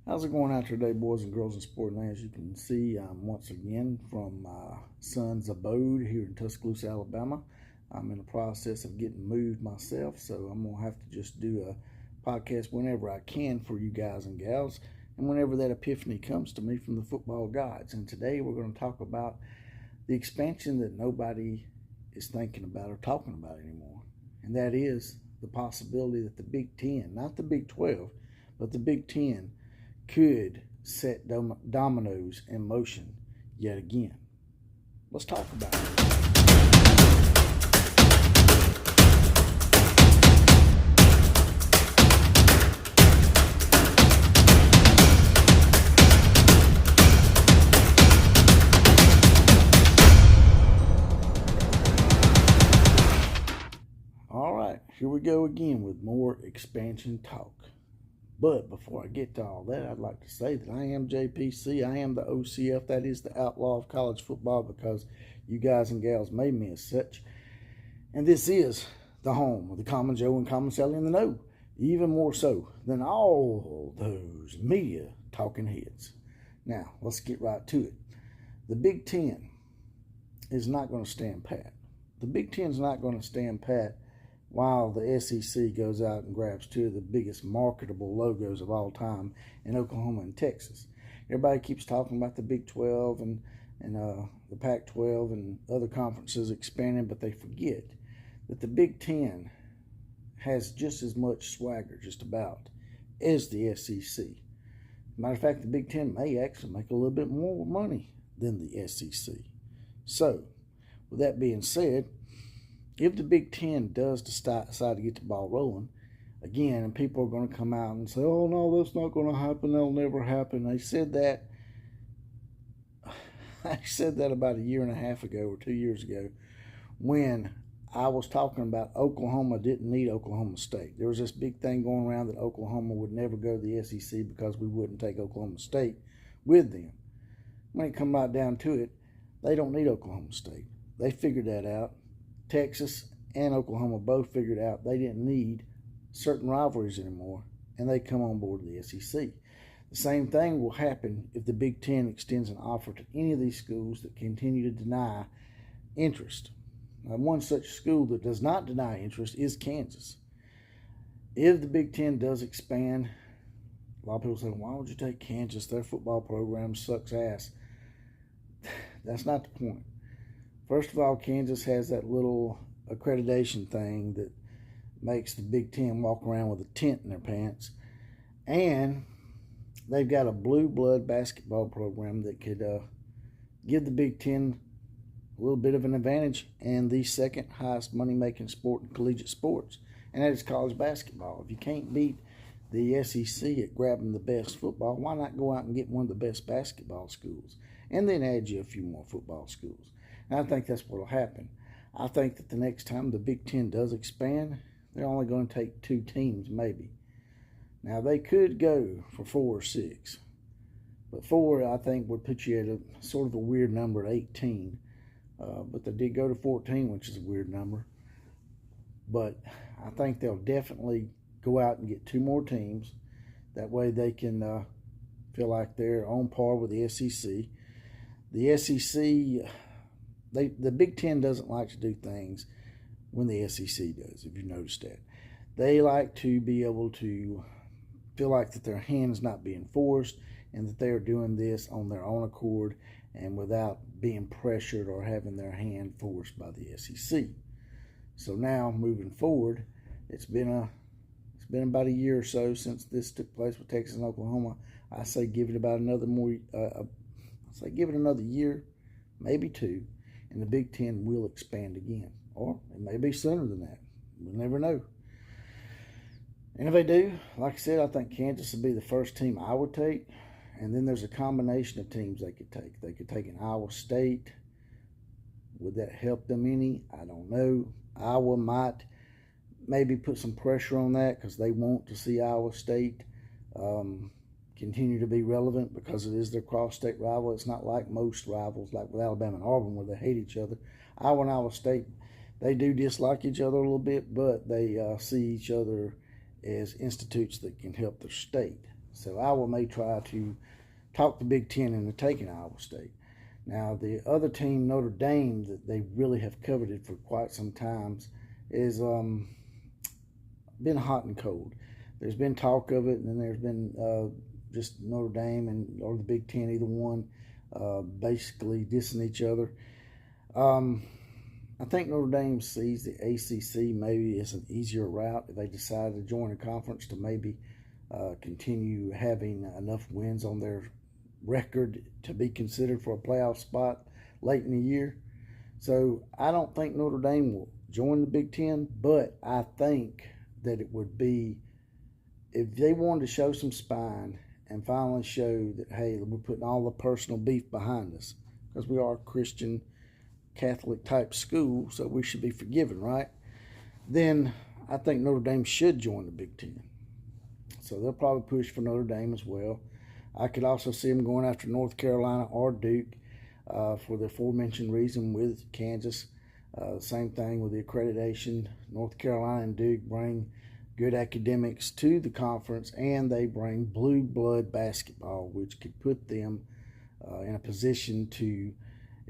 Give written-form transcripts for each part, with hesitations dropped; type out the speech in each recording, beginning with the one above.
How's it going out today, boys and girls in sport land? As you can see, I'm once again from my son's abode here in Tuscaloosa, Alabama. I'm in the process of getting moved myself, so I'm going to have to just do a podcast whenever I can for you guys and gals, and whenever that epiphany comes to me from the football gods. And today we're going to talk about the expansion that nobody is thinking about or talking about anymore, and that is the possibility that the Big Ten, not the Big 12, but the Big Ten, could set dominoes in motion yet again. Let's talk about it. All right, here we go again with more expansion talk. But before I get to all that, I'd like to say that I am JPC. I am the OCF. That is the outlaw of college football, because you guys and gals made me as such. And this is the home of the Common Joe and Common Sally in the know, even more so than all those media talking heads. Now, let's get right to it. The Big Ten is not going to stand pat. The Big Ten is not going to stand pat while the SEC goes out and grabs two of the biggest marketable logos of all time in Oklahoma and Texas. Everybody keeps talking about the Big 12 and the Pac-12 and other conferences expanding, but they forget that the Big Ten has just as much swagger, just about, as the SEC. Matter of fact, the Big Ten may actually make a little bit more money than the SEC. So, with that being said, if the Big Ten does decide to get the ball rolling, again, and people are going to come out and say, oh, no, that's not going to happen, that'll never happen. They said that about a year and a half ago or 2 years ago, when I was talking about Oklahoma didn't need Oklahoma State. There was this big thing going around that Oklahoma would never go to the SEC because we wouldn't take Oklahoma State with them. When it comes right down to it, they don't need Oklahoma State. They figured that out. Texas and Oklahoma both figured out they didn't need certain rivalries anymore, and they come on board the SEC. The same thing will happen if the Big Ten extends an offer to any of these schools that continue to deny interest. Now, one such school that does not deny interest is Kansas. If the Big Ten does expand, a lot of people say, why would you take Kansas? Their football program sucks ass. That's not the point. First of all, Kansas has that little accreditation thing that makes the Big Ten walk around with a tent in their pants. And they've got a blue blood basketball program that could give the Big Ten a little bit of an advantage and the second highest money-making sport in collegiate sports, and that is college basketball. If you can't beat the SEC at grabbing the best football, why not go out and get one of the best basketball schools and then add you a few more football schools? And I think that's what will happen. I think that the next time the Big Ten does expand, they're only going to take 2 teams, maybe. Now, they could go for 4 or 6. But 4, I think, would put you at a sort of a weird number at 18. But they did go to 14, which is a weird number. But I think they'll definitely go out and get 2 more teams. That way they can feel like they're on par with the SEC. The SEC... The Big Ten doesn't like to do things when the SEC does, if you noticed that. They like to be able to feel like that their hand is not being forced and that they are doing this on their own accord and without being pressured or having their hand forced by the SEC. So now, moving forward, it's been about a year or so since this took place with Texas and Oklahoma. I say give it about another year, maybe 2. And the Big Ten will expand again. Or it may be sooner than that. We'll never know. And if they do, like I said, I think Kansas would be the first team I would take. And then there's a combination of teams they could take. They could take an Iowa State. Would that help them any? I don't know. Iowa might maybe put some pressure on that because they want to see Iowa State continue to be relevant because it is their cross-state rival. It's not like most rivals, like with Alabama and Auburn, where they hate each other. Iowa and Iowa State, they do dislike each other a little bit, but they see each other as institutes that can help their state. So Iowa may try to talk the Big Ten into taking Iowa State. Now, the other team, Notre Dame, that they really have coveted for quite some time, is been hot and cold. There's been talk of it, and then there's been just Notre Dame or the Big Ten, either one, basically dissing each other. I think Notre Dame sees the ACC maybe as an easier route if they decide to join a conference to maybe continue having enough wins on their record to be considered for a playoff spot late in the year. So I don't think Notre Dame will join the Big Ten, but I think that it would be, if they wanted to show some spine and finally show that, hey, we're putting all the personal beef behind us, because we are a Christian Catholic type school, so we should be forgiven, right? Then I think Notre Dame should join the Big Ten. So they'll probably push for Notre Dame as well. I could also see them going after North Carolina or Duke for the aforementioned reason with Kansas. Same thing with the accreditation. North Carolina and Duke bring good academics to the conference, and they bring blue blood basketball, which could put them in a position to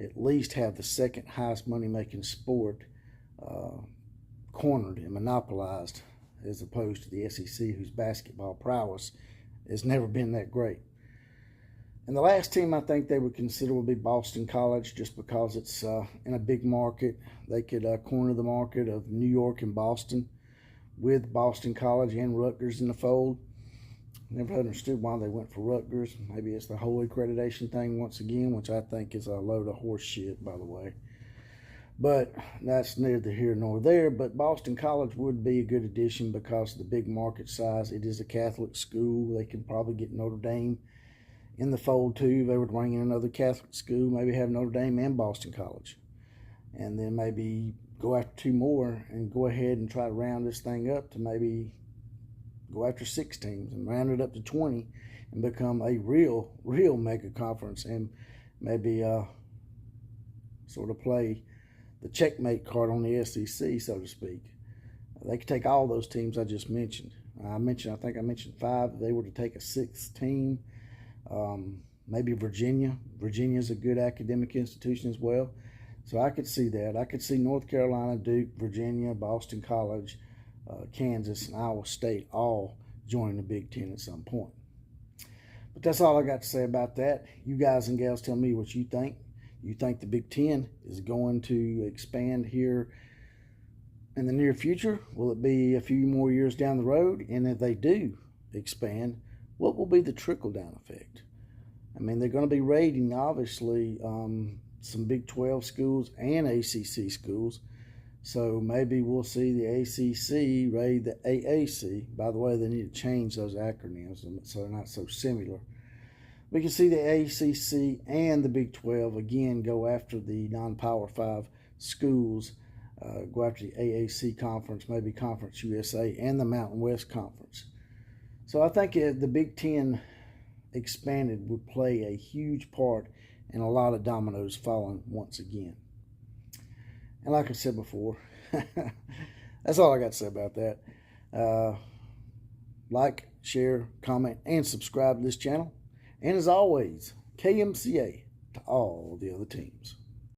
at least have the second highest money-making sport cornered and monopolized, as opposed to the SEC, whose basketball prowess has never been that great. And the last team I think they would consider would be Boston College, just because it's in a big market. They could corner the market of New York and Boston with Boston College and Rutgers in the fold. Never understood why they went for Rutgers. Maybe it's the whole accreditation thing once again, which I think is a load of horse shit, by the way. But that's neither here nor there. But Boston College would be a good addition because of the big market size. It is a Catholic school. They could probably get Notre Dame in the fold too. They would bring in another Catholic school, maybe have Notre Dame and Boston College. And then maybe go after two more and go ahead and try to round this thing up to maybe go after 6 teams and round it up to 20 and become a real mega conference, and maybe sort of play the checkmate card on the SEC, so to speak. They could take all those teams I just mentioned. I think I mentioned 5. If they were to take a 6th team, maybe Virginia. Virginia's a good academic institution as well. So I could see that. I could see North Carolina, Duke, Virginia, Boston College, Kansas, and Iowa State all joining the Big Ten at some point. But that's all I got to say about that. You guys and gals tell me what you think. You think the Big Ten is going to expand here in the near future? Will it be a few more years down the road? And if they do expand, what will be the trickle-down effect? I mean, they're going to be raiding, obviously, some Big 12 schools and ACC schools. So maybe we'll see the ACC raid the AAC. By the way, they need to change those acronyms so they're not so similar. We can see the ACC and the Big 12 again go after the non-Power 5 schools, go after the AAC conference, maybe Conference USA, and the Mountain West Conference. So I think the Big Ten expanded would play a huge part in a lot of dominoes falling once again. And like I said before, that's all I got to say about that. Like, share, comment, and subscribe to this channel. And as always, KMCA to all the other teams.